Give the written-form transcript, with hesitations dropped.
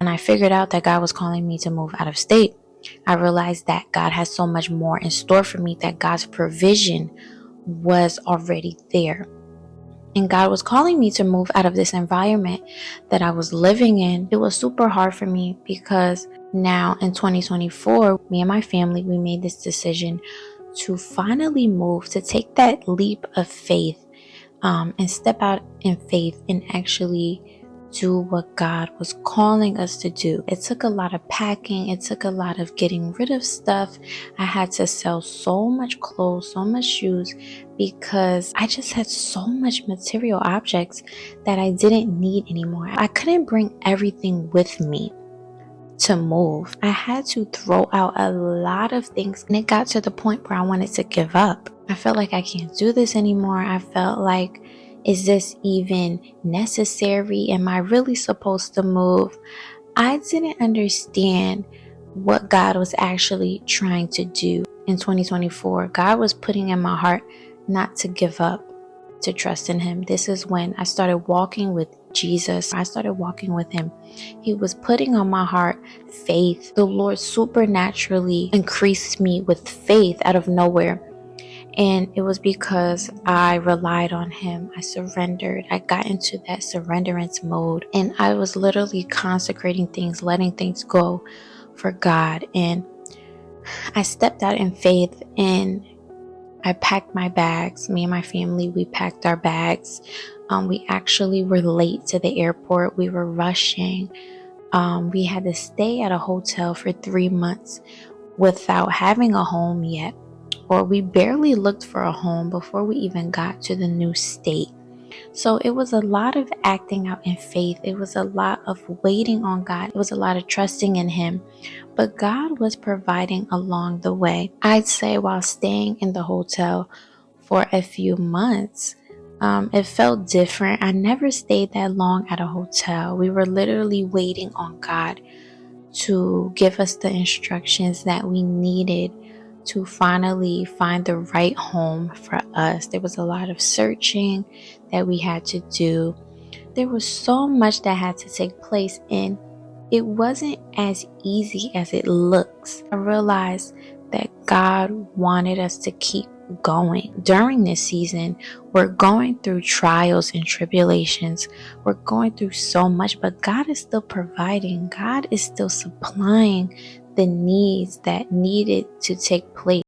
And I figured out that God was calling me to move out of state. I realized that God has so much more in store for me, that God's provision was already there. And God was calling me to move out of this environment that I was living in. It was super hard for me because now in 2024, me and my family, we made this decision to finally move, to take that leap of faith, and step out in faith and actually do what God was calling us to do. It took a lot of packing. It took a lot of getting rid of stuff. I had to sell so much clothes, so much shoes, because I just had so much material objects that I didn't need anymore. I couldn't bring everything with me to move. I had to throw out a lot of things, and it got to the point where I wanted to give up. I felt like I can't do this anymore. I felt like, is this even necessary? Am I really supposed to move? I didn't understand what God was actually trying to do in 2024. God was putting in my heart not to give up, to trust in Him. This is when I started walking with Jesus. I started walking with Him. He was putting on my heart faith. The Lord supernaturally increased me with faith out of nowhere. And it was because I relied on Him. I surrendered. I got into that surrenderance mode. And I was literally consecrating things, letting things go for God. And I stepped out in faith, and I packed my bags. Me and my family, we packed our bags. We actually were late to the airport. We were rushing. We had to stay at a hotel for 3 months without having a home yet. Or we barely looked for a home before we even got to the new state. So it was a lot of acting out in faith. It was a lot of waiting on God. It was a lot of trusting in Him. But God was providing along the way. I'd say while staying in the hotel for a few months, it felt different. I never stayed that long at a hotel. We were literally waiting on God to give us the instructions that we needed to finally find the right home for us. There was a lot of searching that we had to do. There was so much that had to take place, and it wasn't as easy as it looks. I realized that God wanted us to keep going. During this season, we're going through trials and tribulations. We're going through so much, but God is still providing. God is still supplying the needs that needed to take place.